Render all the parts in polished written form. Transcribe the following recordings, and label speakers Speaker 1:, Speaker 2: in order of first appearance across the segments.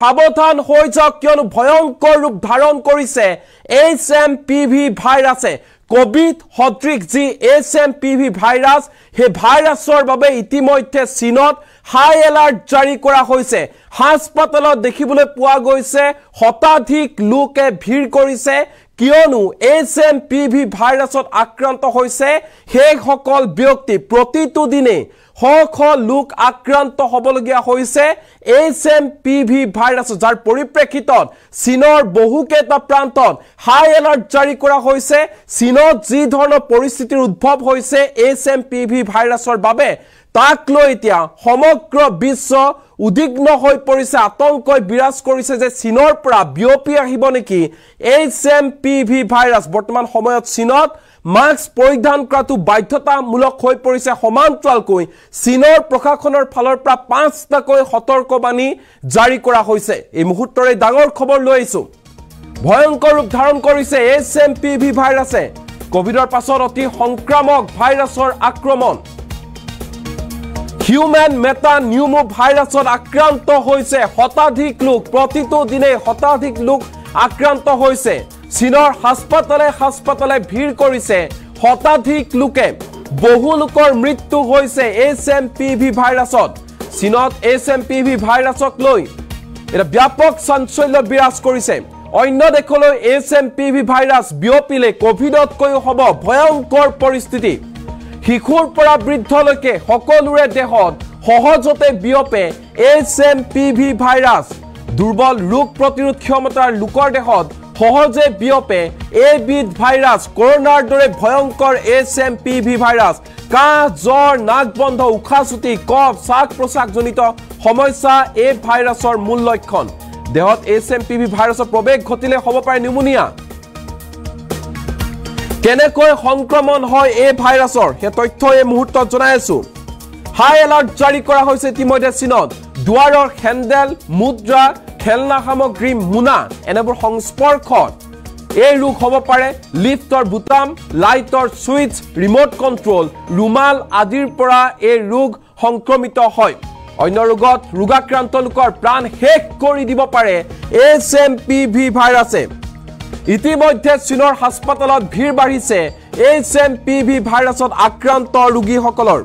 Speaker 1: সাৱধান হৈ যাওক কিয়নো ভয়ংকৰ ৰূপ ধাৰণ কৰিছে HMPV ভাইৰাছে কোভিড সদৃশ যি HMPV ভাইৰাছ হে ভাইৰাছৰ বাবে ইতিমধ্যে চীনত হাই এলাৰ্ট জাৰি কৰা হৈছে হাস্পতালত দেখিবলৈ পোৱা গৈছে শতাধিক লোকে ভিৰ কৰিছে কিয়নো HMPV ভাইৰাছত আক্ৰান্ত হৈছে সেই সকল ব্যক্তি প্ৰতিটো দিনে শ লোক আক্ৰান্ত হ'বলগীয়া হৈছে HMPV ভাইৰাছ যাৰ পৰিপ্ৰেক্ষিতত চীনৰ বহুকেইটা প্ৰান্তত হাই এলাৰ্ট জাৰি কৰা হৈছে চীনত যি ধৰণৰ পৰিস্থিতিৰ উদ্ভৱ হৈছে HMPV ভাইৰাছৰ বাবে তাক লৈ এতিয়া সমগ্ৰ বিশ্ব উদ্বিগ্ন হৈ পৰিছে আতংকই বিৰাজ কৰিছে যে চীনৰ পৰা বিয়পি আহিব নেকি HMPV ভাইৰাছ বৰ্তমান সময়ত চীনত মাস্ক পৰিধান কৰাটো বাধ্যতামূলক হৈ পৰিছে সমান্তৰালকৈ চীনৰ প্ৰশাসনৰ ফালৰ পৰা 5টাকৈ সতৰ্কবাণী জাৰি কৰা হৈছে এই মুহূৰ্তৰে ডাঙৰ খবৰ লৈ আহিছো ভয়ংকৰ ৰূপ ধাৰণ কৰিছে HMPV ভাইৰাছে কোভিডৰ পাছত অতি সংক্ৰামক ভাইৰাছৰ আক্ৰমণ হিউম্যান মেটা নিউমো ভাইৰাছত আক্ৰান্ত হৈছে শতাধিক লোক প্ৰতিটো দিনে শতাধিক লোক আক্ৰান্ত হৈছে চীনৰ হাস্পতালে ভিৰ কৰিছে শতাধিক লোকে বহু লোকৰ মৃত্যু হৈছে HMPV ভাইৰাছত চীনত HMPV ভাইৰাছক লৈ এটা ব্যাপক চাঞ্চল্য বিৰাজ কৰিছে অন্য দেশলৈ HMPV ভাইৰাছ বিয়পিলে কোভিডতকৈ হ'ব ভয়ংকৰ পৰিস্থিতি শিশুৰ পৰা বৃদ্ধলৈকে সকলোৰে দেহত সহজতে বিয়পে HMPV ভাইৰাছ দুৰ্বল ৰোগ প্ৰতিৰোধ ক্ষমতাৰ লোকৰ দেহত সহজে বিয়পে এবিধ ভাইৰাছ কৰোনাৰ দৰে ভয়ংকৰ HMPV ভাইৰাছ কাহ জ্বৰ নাক বন্ধ উশাহচুটি কফ শ্বাস প্ৰশ্বাসজনিত সমস্যা এই ভাইৰাছৰ মূল লক্ষণ দেহত HMPV ভাইৰাছৰ প্ৰৱেশ ঘটিলে হ'ব পাৰে নিউমোনিয়া কেনেকৈ সংক্ৰমণ হয় এই ভাইৰাছৰ হে তথ্য এই মুহূৰ্তত জনাই আছো হাই এলাৰ্ট জাৰি কৰা হৈছে ইতিমধ্যে চীনত দুৱাৰৰ হেণ্ডেল মুদ্ৰা খেলনা সামগ্ৰী মুনা এনেবোৰ সংস্পৰ্শত এই ৰোগ হ'ব পাৰে লিফ্টৰ বুটাম লাইটৰ সুইচ ৰিমোট কন্ট্ৰোল ৰুমাল আদিৰ পৰা এই ৰোগ সংক্ৰমিত হয় অন্য ৰোগত ৰোগাক্ৰান্ত লোকৰ প্ৰাণ শেষ কৰি দিব পাৰে HMPV ভাইৰাছে ইতিমধ্যে চীনৰ হাস্পতালত ভিৰ বাঢ়িছে HMPV ভাইৰাছত আক্ৰান্ত ৰোগীসকলৰ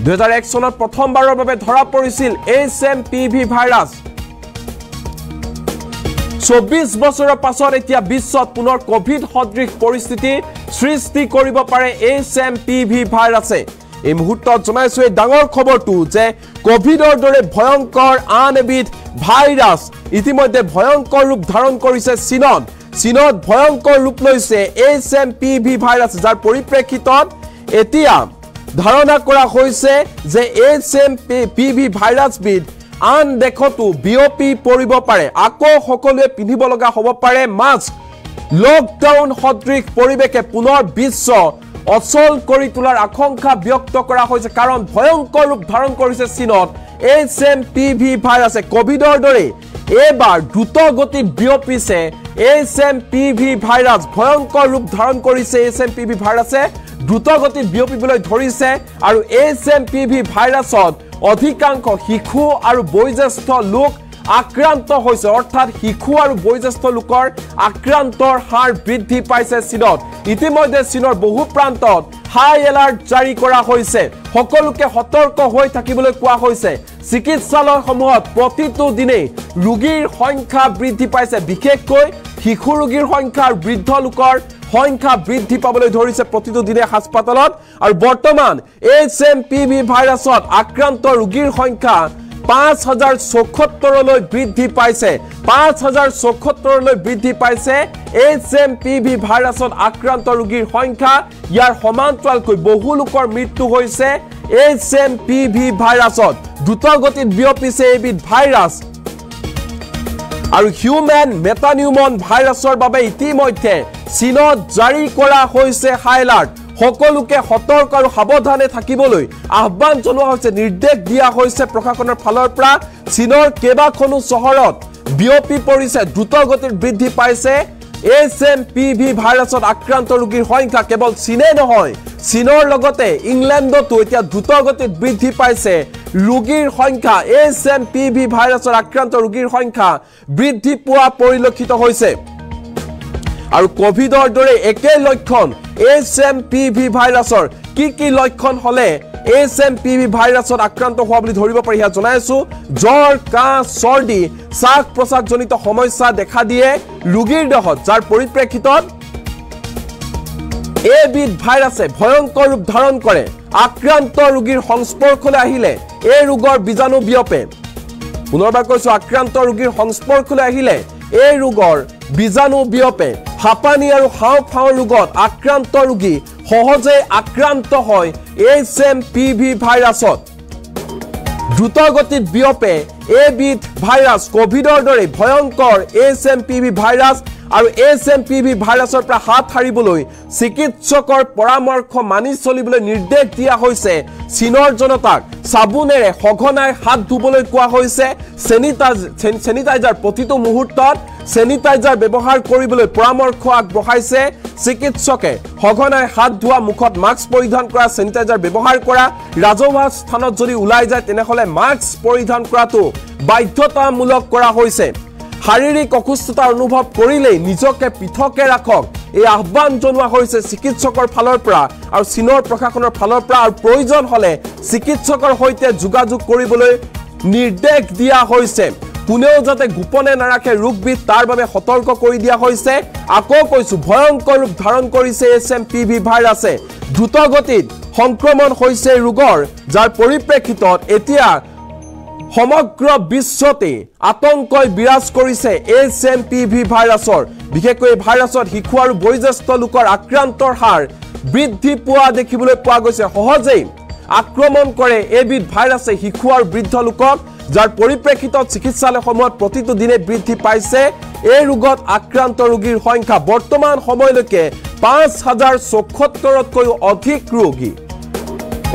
Speaker 1: 2001 চনত প্ৰথমবাৰৰ বাবে ধৰা পৰিছিল HMPV ভাইৰাছ 24 বছৰৰ পাছত এতিয়া বিশ্বত পুনৰ কোভিড সদৃশ পৰিস্থিতি সৃষ্টি কৰিব পাৰে HMPV ভাইৰাছে এই মুহূৰ্তত জনাইছো এই ডাঙৰ খবৰটো যে কোভিডৰ দৰে ভয়ংকৰ আন এবিধ ভাইৰাছ ইতিমধ্যে ভয়ংকৰ ৰূপ ধাৰণ কৰিছে চীনত ভয়ংকৰ ৰূপ লৈছে HMPV ভাইৰাছ যাৰ পৰিপ্ৰেক্ষিতত এতিয়া ধাৰণা কৰা হৈছে যে HMPV ভাইৰাছবিধ আন দেশতো বিয়পি পৰিব পাৰে আকৌ সকলোৱে পিন্ধিব লগা হ'ব পাৰে মাস্ক লকডাউন সদৃশ পৰিৱেশে পুনৰ বিশ্ব অচল কৰি তোলাৰ আশংকা ব্যক্ত কৰা হৈছে কাৰণ ভয়ংকৰ ৰূপ ধাৰণ কৰিছে চীনত HMPV ভাইৰাছে কোভিডৰ দৰে এবাৰ দ্ৰুত গতিত বিয়পিছে HMPV ভাইৰাছ ভয়ংকৰ ৰূপ ধাৰণ কৰিছে HMPV ভাইৰাছে দ্ৰুত গতিত বিয়পিবলৈ ধৰিছে আৰু HMPV ভাইৰাছত অধিকাংশ শিশু আৰু বয়োজ্যেষ্ঠ লোক আক্ৰান্ত হৈছে অৰ্থাৎ শিশু আৰু বয়োজ্যেষ্ঠ লোকৰ আক্ৰান্তৰ হাৰ বৃদ্ধি পাইছে চীনত ইতিমধ্যে চীনৰ বহু প্ৰান্তত হাই এলাৰ্ট জাৰি কৰা হৈছে সকলোকে সতৰ্ক হৈ থাকিবলৈ কোৱা হৈছে চিকিৎসালয়সমূহত প্ৰতিটো দিনে ৰোগীৰ সংখ্যা বৃদ্ধি পাইছে বিশেষকৈ শিশু ৰোগীৰ সংখ্যা আৰু বৃদ্ধ লোকৰ সংখ্যা বৃদ্ধি পাবলৈ ধৰিছে প্ৰতিটো দিনে হাস্পতালত আৰু বৰ্তমান HMPV ভাইৰাছত আক্ৰান্ত ৰোগীৰ সংখ্যা 5074 লৈ বৃদ্ধি পাইছে 5074 লৈ বৃদ্ধি পাইছে HMPV ভাইৰাছত আক্ৰান্ত ৰোগীৰ সংখ্যা ইয়াৰ সমান্তৰালকৈ বহু লোকৰ মৃত্যু হৈছে HMPV ভাইৰাছত দ্ৰুতগতিত বিয়পিছে এবিধ ভাইৰাছ আৰু হিউম্যান মেটানিউমন ভাইৰাছৰ বাবে ইতিমধ্যে চীনত জাৰি কৰা হৈছে হাই এলাৰ্ট সকলোকে সতৰ্ক আৰু সাৱধানে থাকিবলৈ আহ্বান জনোৱা হৈছে নিৰ্দেশ দিয়া হৈছে প্ৰশাসনৰ ফালৰ পৰা চীনৰ কেইবাখনো চহৰত বিয়পি পৰিছে দ্ৰুতগতিত বৃদ্ধি পাইছে HMPV ভাইৰাছত আক্ৰান্ত ৰোগীৰ সংখ্যা কেৱল চীনে নহয়, চীনৰ লগতে ইংলেণ্ডতো এতিয়া দ্ৰুতগতিত বৃদ্ধি পাইছে ৰোগীৰ সংখ্যা। HMPV ভাইৰাছৰ আক্ৰান্ত ৰোগীৰ সংখ্যা বৃদ্ধি পোৱা পৰিলক্ষিত হৈছে। আৰু কোভিডৰ দৰে একে লক্ষণ HMPV ভাইৰাছৰ কি লক্ষণ হলে HMPV ভাইৰাছত আক্ৰান্ত হোৱা বুলি ধৰিব পাৰি হেয়া জনাইছো। জ্বৰ, কাহ, চৰ্দি, শ্বাস প্ৰশ্বাসজনিত সমস্যা দেখা দিয়ে ৰোগীৰ দেহত, যাৰ পৰিপ্ৰেক্ষিতত এবিধ ভাইৰাছে ভয়ংকৰ ৰূপ ধাৰণ কৰে। আক্ৰান্ত ৰোগীৰ সংস্পৰ্শলৈ আহিলে এই ৰোগৰ বীজাণু বিয়পে। পুনৰবাৰ কৈছো, আক্ৰান্ত ৰোগীৰ সংস্পৰ্শলৈ আহিলে এই ৰোগৰ বীজাণু বিয়পে। হাঁপানি আৰু হাওঁফাওঁৰ ৰোগত আক্ৰান্ত ৰোগী সহজে আক্ৰান্ত হয় HMPV ভাইৰাছত। দ্ৰুতগতিত বিয়পে এবিধ ভাইৰাছ, কোভিডৰ দৰে ভয়ংকৰ HMPV ভাইৰাছ। আৰু HMPV ভাইৰাছৰ পৰা হাত সাৰিবলৈ চিকিৎসকৰ পৰামৰ্শ মানি চলিবলৈ নিৰ্দেশ দিয়া হৈছে চীনৰ জনতাক। চাবোনেৰে সঘনাই হাত ধুবলৈ কোৱা হৈছে। চেনিটাইজাৰ প্ৰতিটো মুহূৰ্তত চেনিটাইজাৰ ব্যৱহাৰ কৰিবলৈ পৰামৰ্শ আগবঢ়াইছে চিকিৎসকে। সঘনাই হাত ধোৱা, মুখত মাস্ক পৰিধান কৰা, চেনিটাইজাৰ ব্যৱহাৰ কৰা, ৰাজহুৱা স্থানত যদি ওলাই যায় তেনেহলে মাস্ক পৰিধান কৰাটো বাধ্যতামূলক কৰা হৈছে। শাৰীৰিক অসুস্থতা অনুভৱ কৰিলেই নিজকে পৃথকে ৰাখক, এই আহ্বান জনোৱা হৈছে চিকিৎসকৰ ফালৰ পৰা আৰু চীনৰ প্ৰশাসনৰ ফালৰ পৰা। আৰু প্ৰয়োজন হলে চিকিৎসকৰ সৈতে যোগাযোগ কৰিবলৈ নিৰ্দেশ দিয়া হৈছে। কোনেও যাতে গোপনে নাৰাখে ৰোগবিধ, তাৰ বাবে সতৰ্ক কৰি দিয়া হৈছে। আকৌ কৈছো, ভয়ংকৰ ৰূপ ধাৰণ কৰিছে HMPV ভাইৰাছে। দ্ৰুতগতিত সংক্ৰমণ হৈছে ৰোগৰ, যাৰ পৰিপ্ৰেক্ষিতত এতিয়া সমগ্ৰ বিশ্বতে আতংকই বিৰাজ কৰিছে HMPV ভাইৰাছৰ। বিশেষকৈ এই ভাইৰাছত শিশু আৰু বয়োজ্যেষ্ঠ লোকৰ আক্ৰান্তৰ হাৰ বৃদ্ধি পোৱা দেখিবলৈ পোৱা গৈছে। সহজেই আক্ৰমণ কৰে এবিধ ভাইৰাছে শিশু আৰু বৃদ্ধ লোকক, যাৰ পৰিপ্ৰেক্ষিতত চিকিৎসালয়সমূহত প্ৰতিটো দিনে বৃদ্ধি পাইছে এই ৰোগত আক্ৰান্ত ৰোগীৰ সংখ্যা। বৰ্তমান সময়লৈকে 5074তকৈও অধিক ৰোগী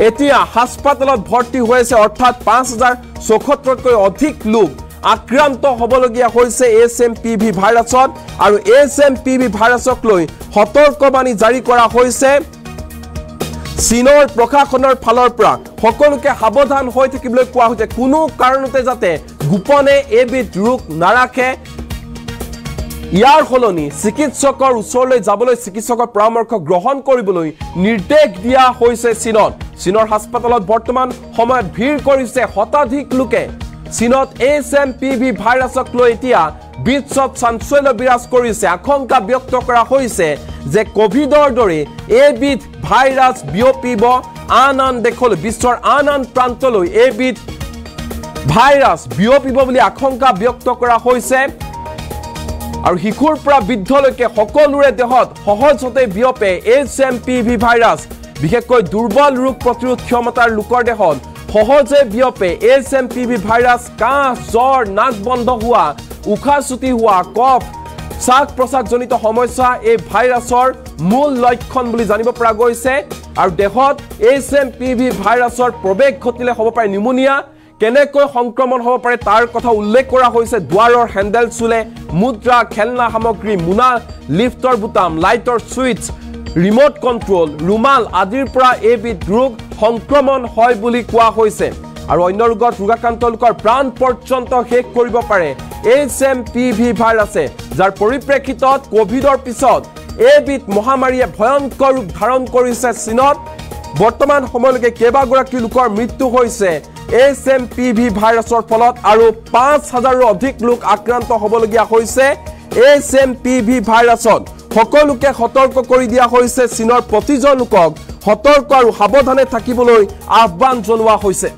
Speaker 1: এতিয়া হাস্পাতালত ভৰ্তি হৈছে, অৰ্থাৎ 5074তকৈ অধিক লোক আক্ৰান্ত হ'বলগীয়া হৈছে HMPV ভাইৰাছত। আৰু HMPV ভাইৰাছক লৈ সতৰ্কবাণী জাৰি কৰা হৈছে চীনৰ প্ৰশাসনৰ ফালৰ পৰা। সকলোকে সাৱধান হৈ থাকিবলৈ কোৱা হৈছে, কোনো কাৰণতে যাতে গোপনে এবিধ ৰোগ নাৰাখে। ইয়াৰ সলনি চিকিৎসকৰ ওচৰলৈ যাবলৈ, চিকিৎসকৰ পৰামৰ্শ গ্ৰহণ কৰিবলৈ নিৰ্দেশ দিয়া হৈছে চীনত। চীনৰ হাস্পাতালত বৰ্তমান সময়ত ভিৰ কৰিছে শতাধিক লোকে। চীনত HMPV ভাইৰাছক লৈ এতিয়া বিশ্বত চাঞ্চল্য বিৰাজ কৰিছে। আশংকা ব্যক্ত কৰা হৈছে যে কোভিডৰ দৰে এবিধ ভাইৰাছ বিয়পিব আন দেশলৈ, বিশ্বৰ আন প্ৰান্তলৈ এবিধ ভাইৰাছ বিয়পিব বুলি আশংকা ব্যক্ত কৰা হৈছে। আৰু শিশুৰ পৰা বৃদ্ধলৈকে সকলোৰে দেহত সহজতে বিয়পে HMPV ভাইৰাছ। বিশেষকৈ দুৰ্বল ৰোগ প্ৰতিৰোধ ক্ষমতাৰ লোকৰ দেহত সহজে বিয়পে HMPV ভাইৰাছ। কাহ, জ্বৰ, নাক বন্ধ হোৱা, উশাহ চুটি হোৱা, কফ, শ্বাস প্ৰশ্বাসজনিত সমস্যা এই ভাইৰাছৰ মূল লক্ষণ বুলি জানিব পৰা গৈছে। আৰু দেহত HMPV ভাইৰাছৰ প্ৰৱেশ ঘটিলে হ'ব পাৰে নিউমোনিয়া। কেনেকৈ সংক্ৰমণ হ'ব পাৰে তাৰ কথা উল্লেখ কৰা হৈছে। দুৱাৰৰ হেণ্ডেল চুলে, মুদ্ৰা, খেলনা সামগ্ৰী, মোনা, লিফ্টৰ বুটাম, লাইটৰ ছুইচ, ৰিমোট কণ্ট্ৰল, ৰুমাল আদিৰ পৰা এবিধ ৰোগ সংক্ৰমণ হয় বুলি কোৱা হৈছে। আৰু অন্য ৰোগত ৰোগাক্ৰান্ত লোকৰ প্ৰাণ পৰ্যন্ত শেষ কৰিব পাৰে HMPV ভাইৰাছে, যাৰ পৰিপ্ৰেক্ষিতত কোভিডৰ পিছত এবিধ মহামাৰীয়ে ভয়ংকৰ ৰূপ ধাৰণ কৰিছে চীনত। বৰ্তমান সময়লৈকে কেইবাগৰাকী লোকৰ মৃত্যু হৈছে HMPV ভাইৰাছৰ ফলত, আৰু 5000ৰো অধিক লোক আক্ৰান্ত হ'বলগীয়া হৈছে HMPV ভাইৰাছত। সকলোকে সতৰ্ক কৰি দিয়া হৈছে। চীনৰ প্ৰতিজন লোকক সতৰ্ক আৰু সাৱধানে থাকিবলৈ আহ্বান জনোৱা হৈছে।